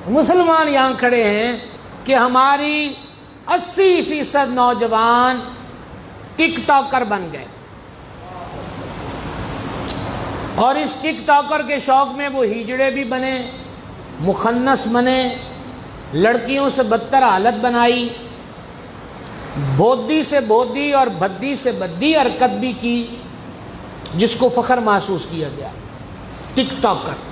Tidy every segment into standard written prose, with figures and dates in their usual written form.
مسلمان یہاں کھڑے ہیں کہ ہماری 80% نوجوان ٹک ٹاکر بن گئے، اور اس ٹک ٹاکر کے شوق میں وہ ہیجڑے بھی بنے، مخنث بنے، لڑکیوں سے بدتر حالت بنائی، بودی سے بودی اور بدی سے بدی حرکت بھی کی، جس کو فخر محسوس کیا گیا، ٹک ٹاکر،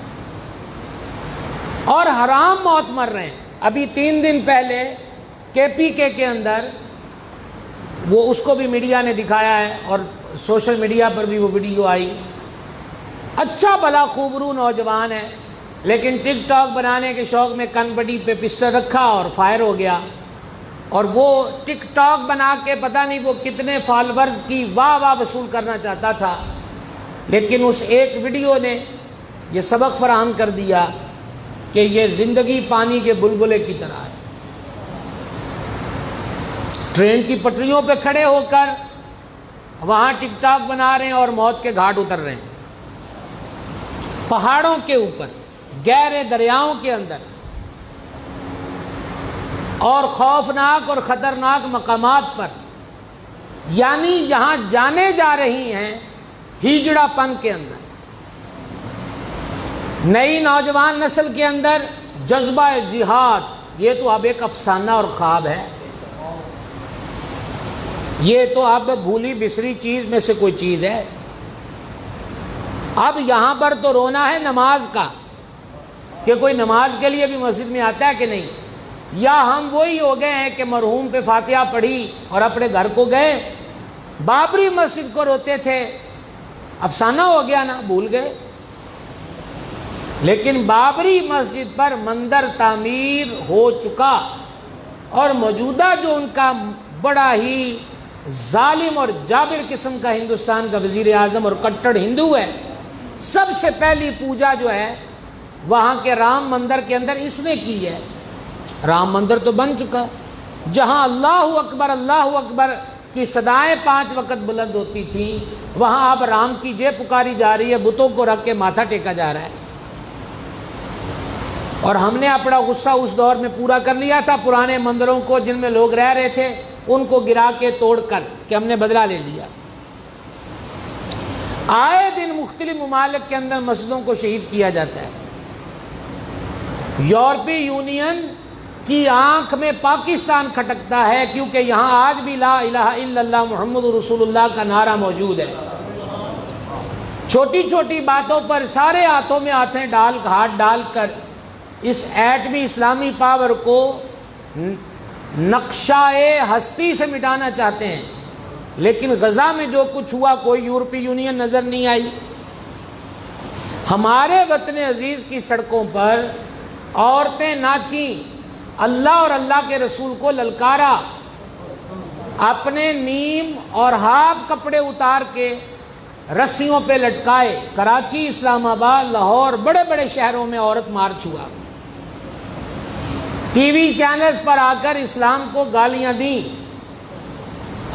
اور حرام موت مر رہے ہیں۔ ابھی 3 دن پہلے KPK کے اندر وہ اس کو بھی میڈیا نے دکھایا ہے اور سوشل میڈیا پر بھی وہ ویڈیو آئی، اچھا بھلا خوبرو نوجوان ہے، لیکن ٹک ٹاک بنانے کے شوق میں کن بڈی پہ پسٹل رکھا اور فائر ہو گیا، اور وہ ٹک ٹاک بنا کے پتہ نہیں وہ کتنے فالورز کی واہ واہ وصول کرنا چاہتا تھا، لیکن اس ایک ویڈیو نے یہ سبق فراہم کر دیا کہ یہ زندگی پانی کے بلبلے کی طرح ہے۔ ٹرین کی پٹریوں پہ کھڑے ہو کر وہاں ٹک ٹاک بنا رہے ہیں اور موت کے گھاٹ اتر رہے ہیں، پہاڑوں کے اوپر، گہرے دریاؤں کے اندر، اور خوفناک اور خطرناک مقامات پر، یعنی جہاں جانے جا رہی ہیں ہیجڑا پن کے اندر۔ نئی نوجوان نسل کے اندر جذبہ جہاد، یہ تو اب ایک افسانہ اور خواب ہے، یہ تو اب بھولی بسری چیز میں سے کوئی چیز ہے۔ اب یہاں پر تو رونا ہے نماز کا کہ کوئی نماز کے لیے بھی مسجد میں آتا ہے کہ نہیں، یا ہم وہی ہو گئے ہیں کہ مرحوم پہ فاتحہ پڑھی اور اپنے گھر کو گئے، بابری مسجد کو روتے تھے، افسانہ ہو گیا نا، بھول گئے۔ لیکن بابری مسجد پر مندر تعمیر ہو چکا، اور موجودہ جو ان کا بڑا ہی ظالم اور جابر قسم کا ہندوستان کا وزیر اعظم اور کٹڑ ہندو ہے، سب سے پہلی پوجا جو ہے وہاں کے رام مندر کے اندر اس نے کی ہے۔ رام مندر تو بن چکا، جہاں اللہ اکبر کی صدائیں 5 وقت بلند ہوتی تھیں، وہاں اب رام کی جے پکاری جا رہی ہے، بتوں کو رکھ کے ماتھا ٹیکا جا رہا ہے۔ اور ہم نے اپنا غصہ اس دور میں پورا کر لیا تھا، پرانے مندروں کو جن میں لوگ رہ رہے تھے ان کو گرا کے توڑ کر، کہ ہم نے بدلہ لے لیا۔ آئے دن مختلف ممالک کے اندر مسجدوں کو شہید کیا جاتا ہے۔ یورپی یونین کی آنکھ میں پاکستان کھٹکتا ہے، کیونکہ یہاں آج بھی لا الہ الا اللہ محمد رسول اللہ کا نعرہ موجود ہے۔ چھوٹی چھوٹی باتوں پر سارے ہاتھوں میں ہاتھ ڈال کر اس ایٹمی اسلامی پاور کو نقشہ ہستی سے مٹانا چاہتے ہیں، لیکن غزہ میں جو کچھ ہوا کوئی یورپی یونین نظر نہیں آئی۔ ہمارے وطن عزیز کی سڑکوں پر عورتیں ناچیں، اللہ اور اللہ کے رسول کو للکارا، اپنے نیم اور ہاف کپڑے اتار کے رسیوں پہ لٹکائے۔ کراچی، اسلام آباد، لاہور، بڑے بڑے شہروں میں عورت مارچ ہوا، ٹی وی چینلز پر آ کر اسلام کو گالیاں دیں،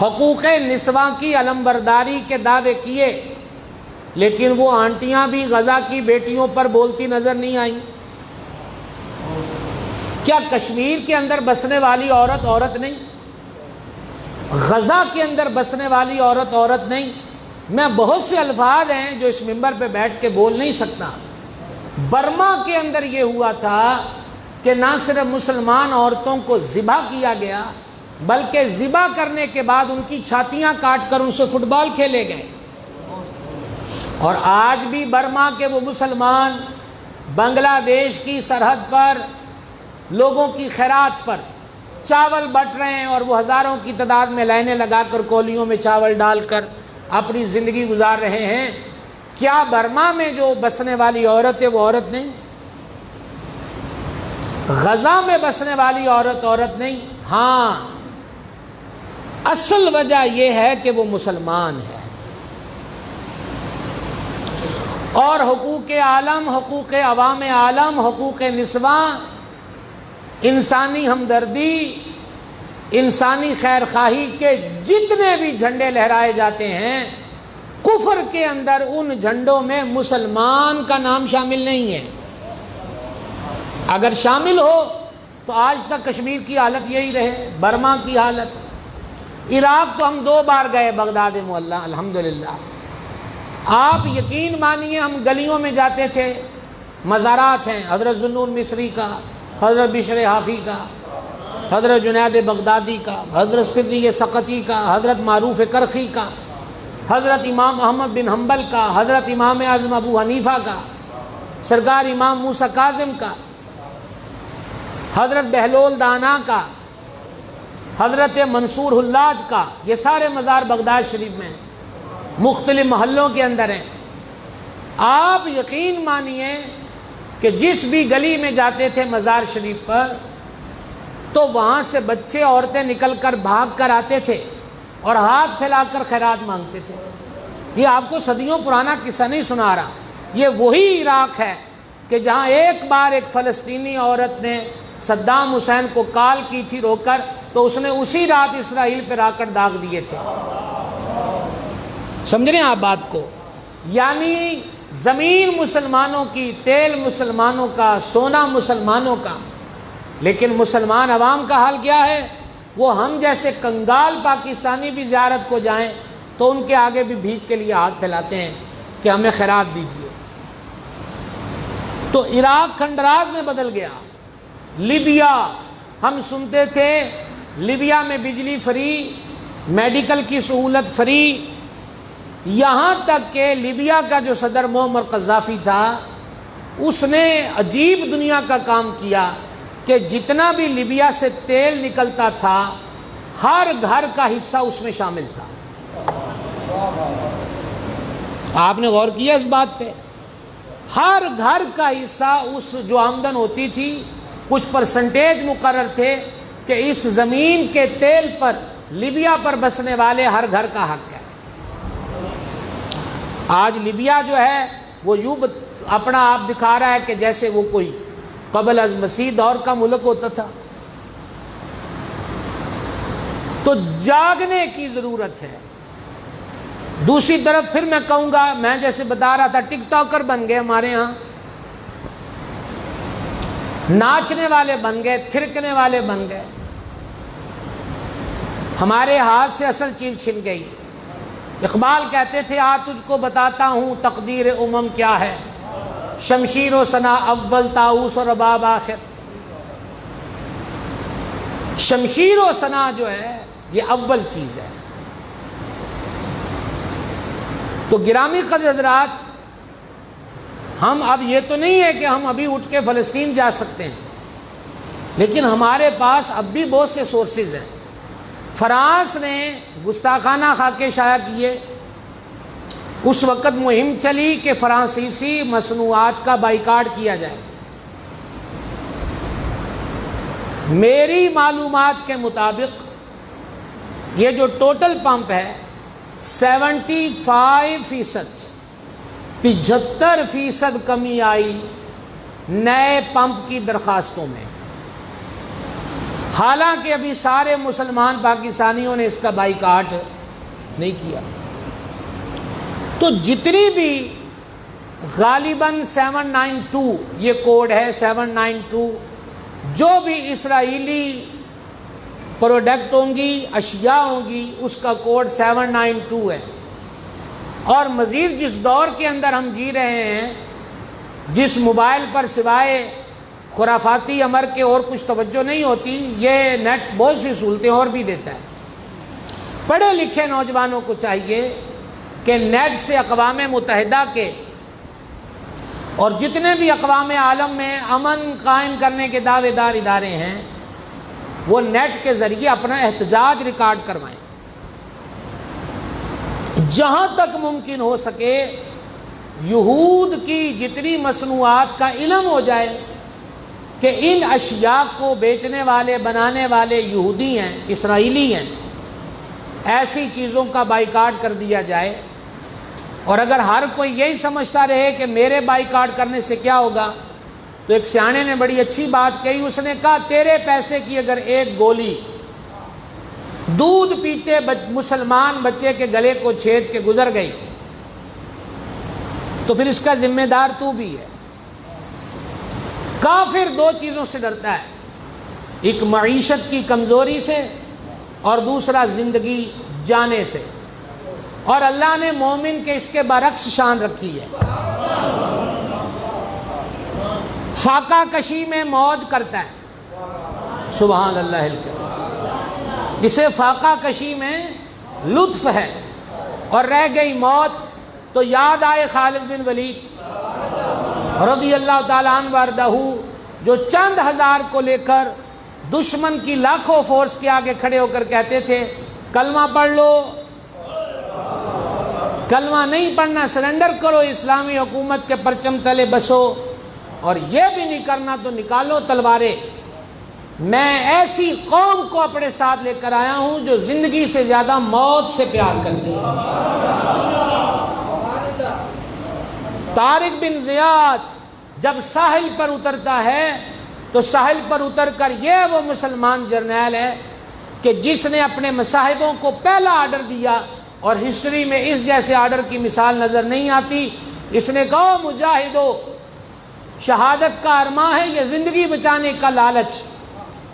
حقوق نسواں کی علمبرداری کے دعوے کیے، لیکن وہ آنٹیاں بھی غزہ کی بیٹیوں پر بولتی نظر نہیں آئیں۔ کیا کشمیر کے اندر بسنے والی عورت نہیں؟ غزہ کے اندر بسنے والی عورت نہیں؟ میں بہت سے الفاظ ہیں جو اس منبر پہ بیٹھ کے بول نہیں سکتا۔ برما کے اندر یہ ہوا تھا کہ نہ صرف مسلمان عورتوں کو ذبح کیا گیا، بلکہ ذبح کرنے کے بعد ان کی چھاتیاں کاٹ کر ان سے فٹ بال کھیلے گئے۔ اور آج بھی برما کے وہ مسلمان بنگلہ دیش کی سرحد پر لوگوں کی خیرات پر چاول بٹ رہے ہیں، اور وہ ہزاروں کی تعداد میں لائنیں لگا کر کولیوں میں چاول ڈال کر اپنی زندگی گزار رہے ہیں۔ کیا برما میں جو بسنے والی عورت ہے وہ عورت نہیں؟ غزہ میں بسنے والی عورت نہیں؟ ہاں، اصل وجہ یہ ہے کہ وہ مسلمان ہے۔ اور حقوق عالم، حقوق عوام عالم، حقوق نسواں، انسانی ہمدردی، انسانی خیر خواہی کے جتنے بھی جھنڈے لہرائے جاتے ہیں، کفر کے اندر ان جھنڈوں میں مسلمان کا نام شامل نہیں ہے۔ اگر شامل ہو تو آج تک کشمیر کی حالت یہی رہے، برما کی حالت۔ عراق تو ہم 2 بار گئے، بغداد معلیٰ، الحمدللہ۔ آپ یقین مانیے ہم گلیوں میں جاتے تھے، مزارات ہیں حضرت ذوالنور مصری کا، حضرت بشر حافی کا، حضرت جنید بغدادی کا، حضرت صدیق سقطی کا، حضرت معروف کرخی کا، حضرت امام احمد بن حنبل کا، حضرت امام اعظم ابو حنیفہ کا، سرکار امام موسیٰ کاظم کا، حضرت بہلول دانا کا، حضرت منصور حلاج کا۔ یہ سارے مزار بغداد شریف میں ہیں، مختلف محلوں کے اندر ہیں۔ آپ یقین مانیے کہ جس بھی گلی میں جاتے تھے مزار شریف پر، تو وہاں سے بچے عورتیں نکل کر بھاگ کر آتے تھے اور ہاتھ پھیلا کر خیرات مانگتے تھے۔ یہ آپ کو صدیوں پرانا قصہ نہیں سنا رہا، یہ وہی عراق ہے کہ جہاں ایک بار ایک فلسطینی عورت نے صدام حسین کو کال کی تھی رو کر، تو اس نے اسی رات اسرائیل پہ راکٹ داغ دیے تھے۔ سمجھ رہے ہیں آپ بات کو؟ یعنی زمین مسلمانوں کی، تیل مسلمانوں کا، سونا مسلمانوں کا، لیکن مسلمان عوام کا حال کیا ہے؟ وہ ہم جیسے کنگال پاکستانی بھی زیارت کو جائیں تو ان کے آگے بھی بھیک کے لیے ہاتھ پھیلاتے ہیں کہ ہمیں خیرات دیجیے۔ تو عراق کھنڈرات میں بدل گیا۔ لیبیا، ہم سنتے تھے لیبیا میں بجلی فری، میڈیکل کی سہولت فری، یہاں تک کہ لیبیا کا جو صدر معمر قذافی تھا، اس نے عجیب دنیا کا کام کیا کہ جتنا بھی لیبیا سے تیل نکلتا تھا ہر گھر کا حصہ اس میں شامل تھا۔ آپ نے غور کیا اس بات پہ؟ ہر گھر کا حصہ، اس جو آمدن ہوتی تھی کچھ پرسنٹیج مقرر تھے کہ اس زمین کے تیل پر لیبیا پر بسنے والے ہر گھر کا حق ہے۔ آج لیبیا جو ہے وہ یوں اپنا آپ دکھا رہا ہے کہ جیسے وہ کوئی قبل از مسیح دور کا ملک ہوتا تھا۔ تو جاگنے کی ضرورت ہے۔ دوسری طرف پھر میں کہوں گا، میں جیسے بتا رہا تھا ٹک ٹاکر بن گئے ہمارے ہاں، ناچنے والے بن گئے، تھرکنے والے بن گئے، ہمارے ہاتھ سے اصل چیز چھن گئی۔ اقبال کہتے تھے آ تجھ کو بتاتا ہوں تقدیر امم کیا ہے، شمشیر و ثنا اول طاؤس اور رباب آخر۔ شمشیر و ثنا جو ہے یہ اول چیز ہے۔ تو گرامی قدر حضرات، ہم اب یہ تو نہیں ہے کہ ہم ابھی اٹھ کے فلسطین جا سکتے ہیں، لیکن ہمارے پاس اب بھی بہت سے سورسز ہیں۔ فرانس نے گستاخانہ خاکے شائع کیے، اس وقت مہم چلی کہ فرانسیسی مصنوعات کا بائیکاٹ کیا جائے۔ میری معلومات کے مطابق یہ جو ٹوٹل پمپ ہے 75%، 75% کمی آئی نئے پمپ کی درخواستوں میں، حالانکہ ابھی سارے مسلمان پاکستانیوں نے اس کا بائیکاٹ نہیں کیا۔ تو جتنی بھی غالباً 792 یہ کوڈ ہے، 792 جو بھی اسرائیلی پروڈکٹ ہوں گی، اشیاء ہوں گی، اس کا کوڈ 792 ہے۔ اور مزید جس دور کے اندر ہم جی رہے ہیں، جس موبائل پر سوائے خرافاتی امر کے اور کچھ توجہ نہیں ہوتی، یہ نیٹ بہت سی سہولتیں اور بھی دیتا ہے۔ پڑھے لکھے نوجوانوں کو چاہیے کہ نیٹ سے اقوام متحدہ کے اور جتنے بھی اقوام عالم میں امن قائم کرنے کے دعوے دار ادارے ہیں، وہ نیٹ کے ذریعے اپنا احتجاج ریکارڈ کروائیں۔ جہاں تک ممکن ہو سکے یہود کی جتنی مصنوعات کا علم ہو جائے کہ ان اشیاء کو بیچنے والے بنانے والے یہودی ہیں، اسرائیلی ہیں، ایسی چیزوں کا بائیکاٹ کر دیا جائے۔ اور اگر ہر کوئی یہی سمجھتا رہے کہ میرے بائیکاٹ کرنے سے کیا ہوگا، تو ایک سیانے نے بڑی اچھی بات کہی، اس نے کہا تیرے پیسے کی اگر ایک گولی دودھ پیتے مسلمان بچے کے گلے کو چھید کے گزر گئی تو پھر اس کا ذمہ دار تو بھی ہے۔ کافر دو چیزوں سے ڈرتا ہے، ایک معیشت کی کمزوری سے اور دوسرا زندگی جانے سے، اور اللہ نے مومن کے اس کے برعکس شان رکھی ہے۔ فاقہ کشی میں موج کرتا ہے، سبحان اللہ الکریم، اسے فاقہ کشی میں لطف ہے، اور رہ گئی موت تو یاد آئے خالد بن ولید رضی اللہ تعالیٰ عنہ وارضہ، جو چند ہزار کو لے کر دشمن کی لاکھوں فورس کے آگے کھڑے ہو کر کہتے تھے کلمہ پڑھ لو، کلمہ نہیں پڑھنا سرنڈر کرو، اسلامی حکومت کے پرچم تلے بسو، اور یہ بھی نہیں کرنا تو نکالو تلواریں۔ میں ایسی قوم کو اپنے ساتھ لے کر آیا ہوں جو زندگی سے زیادہ موت سے پیار کرتی ہے۔ طارق بن زیاد جب ساحل پر اترتا ہے تو ساحل پر اتر کر یہ وہ مسلمان جرنیل ہے کہ جس نے اپنے مصاحبوں کو پہلا آرڈر دیا، اور ہسٹری میں اس جیسے آرڈر کی مثال نظر نہیں آتی۔ اس نے کہا مجاہدو، شہادت کا ارماں ہے یہ زندگی بچانے کا لالچ،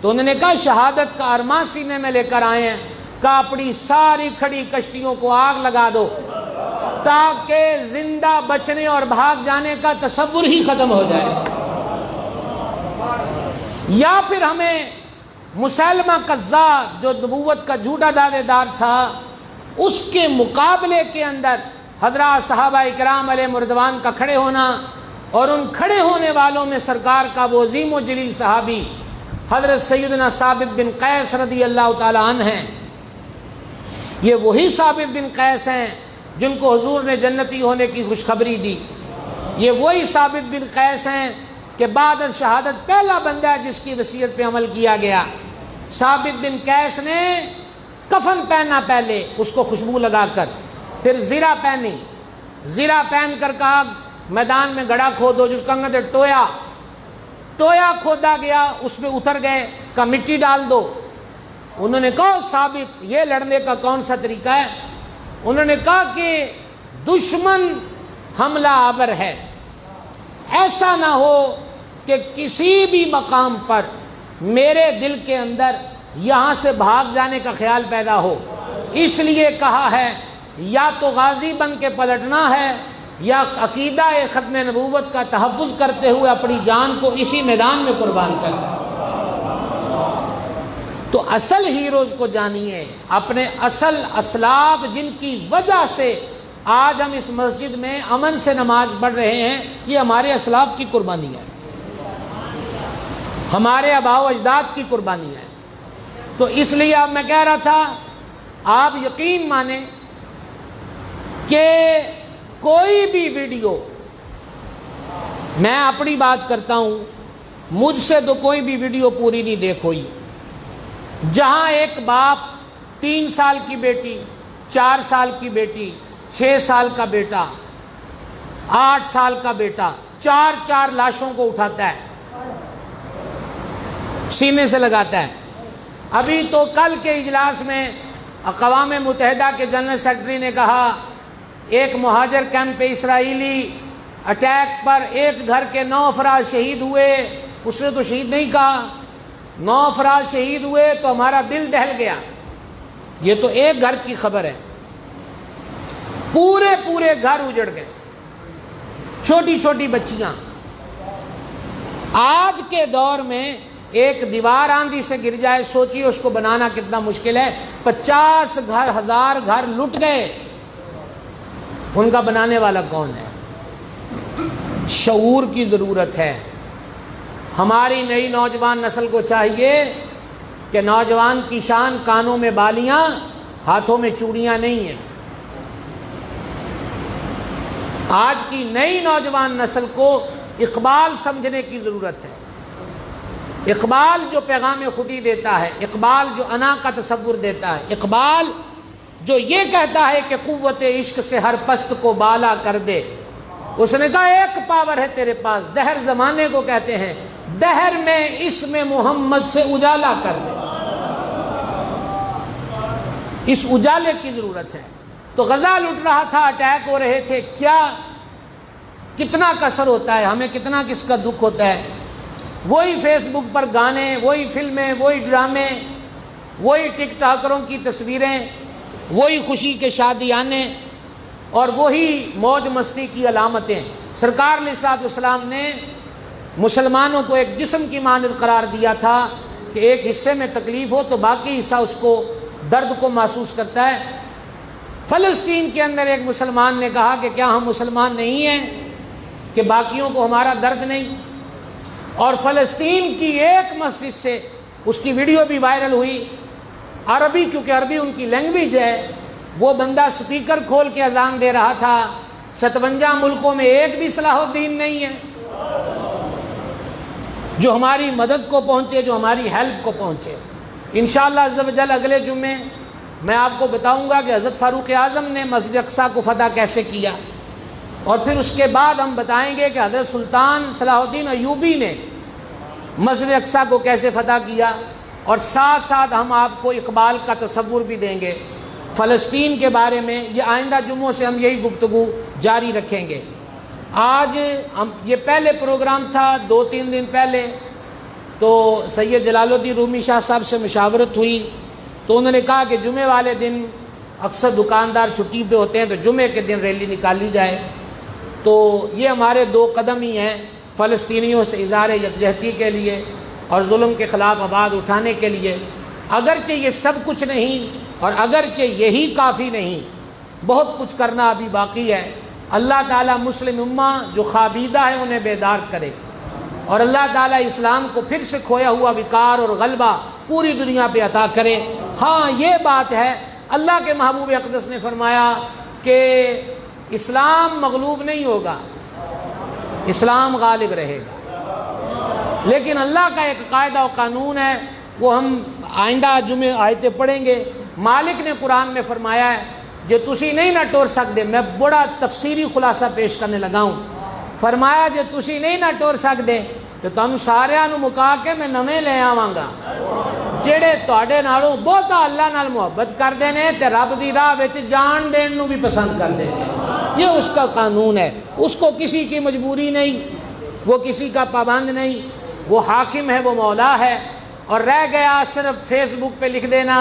تو انہوں نے کہا شہادت کا ارماں سینے میں لے کر آئے ہیں، کہا اپنی ساری کھڑی کشتیوں کو آگ لگا دو تاکہ زندہ بچنے اور بھاگ جانے کا تصور ہی ختم ہو جائے، یا پھر ہمیں مسلمہ قذاب جو نبوت کا جھوٹا دعوے دار تھا اس کے مقابلے کے اندر حضرات صحابہ اکرام علیہ رضوان کا کھڑے ہونا، اور ان کھڑے ہونے والوں میں سرکار کا وہ عظیم و جلیل صحابی حضرت سیدنا ثابت بن قیس رضی اللہ تعالیٰ عنہ ہیں۔ یہ وہی ثابت بن قیس ہیں جن کو حضور نے جنتی ہونے کی خوشخبری دی، یہ وہی ثابت بن قیس ہیں کہ بعد از شہادت پہلا بندہ ہے جس کی وصیت پہ عمل کیا گیا۔ ثابت بن قیس نے کفن پہنا پہلے اس کو خوشبو لگا کر، پھر زرہ پہنی، زرہ پہن کر کہا میدان میں گڑھا کھودو، جس کا اندر ٹویا کھودا گیا، اس میں اتر گئے، کہا مٹی ڈال دو۔ انہوں نے کہا ثابت یہ لڑنے کا کون سا طریقہ ہے؟ انہوں نے کہا کہ دشمن حملہ آور ہے، ایسا نہ ہو کہ کسی بھی مقام پر میرے دل کے اندر یہاں سے بھاگ جانے کا خیال پیدا ہو، اس لیے کہا ہے یا تو غازی بن کے پلٹنا ہے یا عقیدہ ختم نبوت کا تحفظ کرتے ہوئے اپنی جان کو اسی میدان میں قربان کرنا۔ تو اصل ہیروز کو جانیے، اپنے اصل اسلاف جن کی وجہ سے آج ہم اس مسجد میں امن سے نماز پڑھ رہے ہیں، یہ ہمارے اسلاف کی قربانی ہے، ہمارے آباء و اجداد کی قربانی ہے۔ تو اس لیے اب میں کہہ رہا تھا، آپ یقین مانیں کہ کوئی بھی ویڈیو، میں اپنی بات کرتا ہوں، مجھ سے تو کوئی بھی ویڈیو پوری نہیں دیکھ ہوئی جہاں ایک باپ 3 سال کی بیٹی، 4 سال کی بیٹی، 6 سال کا بیٹا، 8 سال کا بیٹا، 4 لاشوں کو اٹھاتا ہے، سینے سے لگاتا ہے۔ ابھی تو کل کے اجلاس میں اقوام متحدہ کے جنرل سیکرٹری نے کہا ایک مہاجر کیمپ پہ اسرائیلی اٹیک پر ایک گھر کے 9 افراد شہید ہوئے، اس نے تو شہید نہیں کہا، 9 افراد شہید ہوئے تو ہمارا دل دہل گیا۔ یہ تو ایک گھر کی خبر ہے، پورے گھر اجڑ گئے، چھوٹی چھوٹی بچیاں۔ آج کے دور میں ایک دیوار آندھی سے گر جائے، سوچیے اس کو بنانا کتنا مشکل ہے۔ 50 گھر، 1000 گھر لٹ گئے، ان کا بنانے والا کون ہے؟ شعور کی ضرورت ہے۔ ہماری نئی نوجوان نسل کو چاہیے کہ نوجوان کی شان کانوں میں بالیاں، ہاتھوں میں چوڑیاں نہیں ہیں۔ آج کی نئی نوجوان نسل کو اقبال سمجھنے کی ضرورت ہے۔ اقبال جو پیغام خودی دیتا ہے، اقبال جو انا کا تصور دیتا ہے، اقبال جو یہ کہتا ہے کہ قوت عشق سے ہر پست کو بالا کر دے، اس نے کہا ایک پاور ہے تیرے پاس، دہر زمانے کو کہتے ہیں، دہر میں اسم محمد سے اجالا کر دے۔ اس اجالے کی ضرورت ہے۔ تو غزہ لٹ رہا تھا، اٹیک ہو رہے تھے، کتنا کثر ہوتا ہے، ہمیں کتنا کس کا دکھ ہوتا ہے۔ وہی فیس بک پر گانے، وہی فلمیں، وہی ڈرامے، وہی ٹک ٹاکروں کی تصویریں، وہی خوشی کے شادیانے اور وہی موج مستی کی علامتیں۔ سرکار علیہ الصلوۃ والسلام نے مسلمانوں کو ایک جسم کی مانند قرار دیا تھا کہ ایک حصے میں تکلیف ہو تو باقی حصہ اس کو درد کو محسوس کرتا ہے۔ فلسطین کے اندر ایک مسلمان نے کہا کہ کیا ہم مسلمان نہیں ہیں کہ باقیوں کو ہمارا درد نہیں؟ اور فلسطین کی ایک مسجد سے اس کی ویڈیو بھی وائرل ہوئی، عربی، کیونکہ عربی ان کی لینگویج ہے، وہ بندہ سپیکر کھول کے اذان دے رہا تھا۔ 57 ملکوں میں ایک بھی صلاح الدین نہیں ہے جو ہماری مدد کو پہنچے، جو ہماری ہیلپ کو پہنچے۔ انشاءاللہ عز و جل اگلے جمعے میں آپ کو بتاؤں گا کہ حضرت فاروق اعظم نے مسجد اقصیٰ کو فتح کیسے کیا، اور پھر اس کے بعد ہم بتائیں گے کہ حضرت سلطان صلاح الدین ایوبی نے مسجد اقصیٰ کو کیسے فتح کیا، اور ساتھ ساتھ ہم آپ کو اقبال کا تصور بھی دیں گے فلسطین کے بارے میں۔ یہ آئندہ جمعوں سے ہم یہی گفتگو جاری رکھیں گے۔ آج ہم یہ پہلے پروگرام تھا 2-3 دن پہلے، تو سید جلال الدین رومی شاہ صاحب سے مشاورت ہوئی تو انہوں نے کہا کہ جمعے والے دن اکثر دکاندار چھٹی پہ ہوتے ہیں تو جمعے کے دن ریلی نکالی جائے۔ تو یہ ہمارے 2 قدم ہی ہیں فلسطینیوں سے اظہار یکجہتی کے لیے اور ظلم کے خلاف آواز اٹھانے کے لیے۔ اگرچہ یہ سب کچھ نہیں اور اگرچہ یہی کافی نہیں، بہت کچھ کرنا ابھی باقی ہے۔ اللہ تعالیٰ مسلم امہ جو خوابیدہ ہے انہیں بیدار کرے، اور اللہ تعالیٰ اسلام کو پھر سے کھویا ہوا وقار اور غلبہ پوری دنیا پہ عطا کرے۔ ہاں یہ بات ہے، اللہ کے محبوب اقدس نے فرمایا کہ اسلام مغلوب نہیں ہوگا، اسلام غالب رہے گا۔ لیکن اللہ کا ایک قاعدہ و قانون ہے، وہ ہم آئندہ جمعے آیتیں پڑھیں گے۔ مالک نے قرآن میں فرمایا ہے جو تسی نہیں نہ ٹور سکتے، میں بڑا تفسیری خلاصہ پیش کرنے لگا ہوں۔ فرمایا جو تسی نہیں نہ ٹور سکتے تو تم ساریاں نو مکا کے میں نویں لے آواں گا جڑے تواڈے نالوں بہتا اللہ نال محبت کردے نے تے رب دی راہ وچ جان دین نو بھی پسند کردے نے۔ یہ اس کا قانون ہے، اس کو کسی کی مجبوری نہیں، وہ کسی کا پابند نہیں، وہ حاکم ہے، وہ مولا ہے۔ اور رہ گیا صرف فیس بک پہ لکھ دینا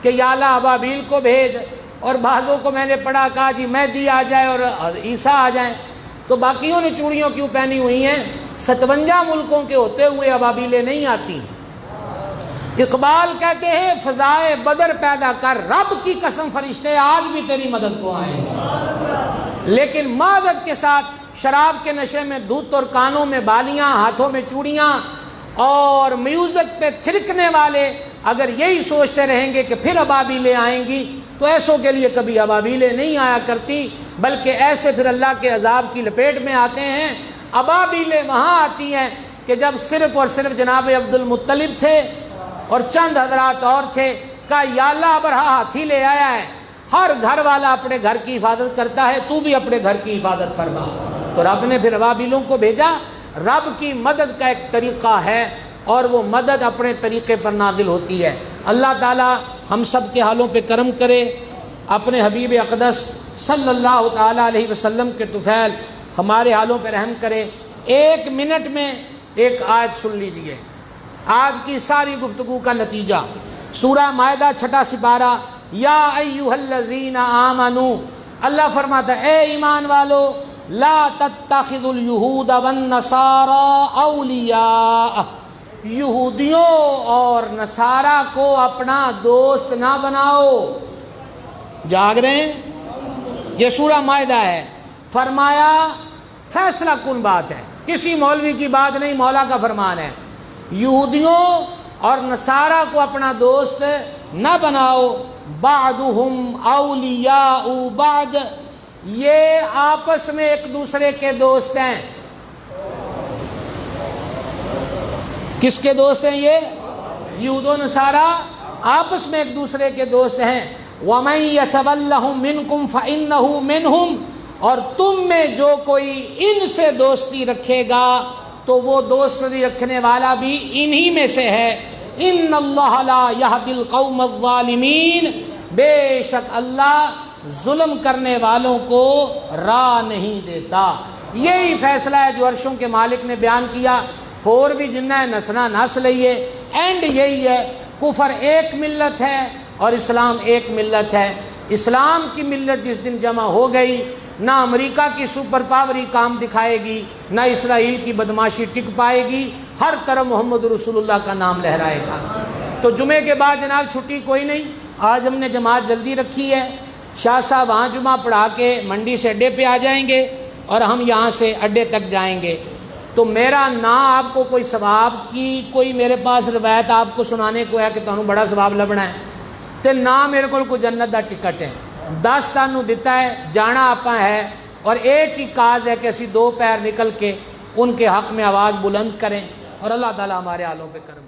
کہ یا اللہ ابابیل کو بھیج، اور بعضوں کو میں نے پڑھا کہا جی مہدی آ جائے اور عیسیٰ آ جائیں، تو باقیوں نے چوڑیوں کیوں پہنی ہوئی ہیں؟ 57 ملکوں کے ہوتے ہوئے ابابیلیں نہیں آتی۔ اقبال کہتے ہیں فضائے بدر پیدا کر، رب کی قسم فرشتے آج بھی تیری مدد کو آئیں گے۔ لیکن معذرت کے ساتھ شراب کے نشے میں دھت اور کانوں میں بالیاں، ہاتھوں میں چوڑیاں اور میوزک پہ تھرکنے والے اگر یہی سوچتے رہیں گے کہ پھر ابابیلیں آئیں گی، تو ایسوں کے لیے کبھی ابابیلیں نہیں آیا کرتی، بلکہ ایسے پھر اللہ کے عذاب کی لپیٹ میں آتے ہیں۔ ابابیلیں وہاں آتی ہیں کہ جب صرف اور صرف جناب عبد المطلب تھے اور چند حضرات اور تھے، کہا یا اللہ ابرہا ہاتھی لے آیا ہے، ہر گھر والا اپنے گھر کی حفاظت کرتا ہے، تو بھی اپنے گھر کی حفاظت فرما۔ تو رب نے پھر ابابیلوں کو بھیجا۔ رب کی مدد کا ایک طریقہ ہے اور وہ مدد اپنے طریقے پر نازل ہوتی ہے۔ اللہ تعالی ہم سب کے حالوں پہ کرم کرے، اپنے حبیب اقدس صلی اللہ تعالی علیہ وسلم کے طفیل ہمارے حالوں پہ رحم کرے۔ 1 منٹ میں ایک آیت سن لیجئے، آج کی ساری گفتگو کا نتیجہ۔ سورہ مائدہ 6 سپارہ، یا ایھا الذین آمنو، اللہ فرماتا ہے اے ایمان والو، لا تتخذوا اليہود والنصارى اولیاء، یہودیوں اور نصارہ کو اپنا دوست نہ بناؤ۔ جاگ رہے ہیں؟ یہ سورہ مائدہ ہے۔ فرمایا فیصلہ کن بات ہے، کسی مولوی کی بات نہیں، مولا کا فرمان ہے۔ یہودیوں اور نصارہ کو اپنا دوست نہ بناؤ، بعضهم اولیاء بعض، یہ آپس میں ایک دوسرے کے دوست ہیں۔ کس کے دوست ہیں یہ؟ یہود و نصارہ آپس میں ایک دوسرے کے دوست ہیں۔ وَمَن يَتَوَلَّهُم مِّنكُمْ فَإِنَّهُ مِنْهُمْ، اور تم میں جو کوئی ان سے دوستی رکھے گا تو وہ دوستی رکھنے والا بھی انہی میں سے ہے۔ إِنَّ اللَّهَ لَا يَهْدِي الْقَوْمَ الظَّالِمِينَ، بے شک اللہ ظلم کرنے والوں کو راہ نہیں دیتا۔ یہی فیصلہ ہے جو عرشوں کے مالک نے بیان کیا۔ ہور بھی جنہ ہے نسنا نس لئیے. اینڈ یہی ہے کفر ایک ملت ہے اور اسلام ایک ملت ہے. اسلام کی ملت جس دن جمع ہو گئی نہ امریکہ کی سپر پاوری کام دکھائے گی نہ اسرائیل کی بدماشی ٹک پائے گی. ہر طرف محمد رسول اللہ کا نام لہرائے گا. تو جمعے کے بعد جناب چھٹی کوئی نہیں. آج ہم نے جماعت جلدی رکھی ہے. شاہ صاحب وہاں جمعہ پڑھا کے منڈی سے اڈے پہ آ جائیں گے اور ہم یہاں سے اڈے تک جائیں گے. تو میرا نہ آپ کو کوئی ثواب کی کوئی میرے پاس روایت آپ کو سنانے کو ہے کہ تمہیں بڑا ثواب لبنا ہے تے نہ میرے کو کوئی جنت دا ٹکٹ ہے. 10 تانوں دیتا ہے جانا آپا ہے اور ایک ہی کاز ہے کہ اسی 2 پیر نکل کے ان کے حق میں آواز بلند کریں اور اللہ تعالیٰ ہمارے حالوں پہ کرم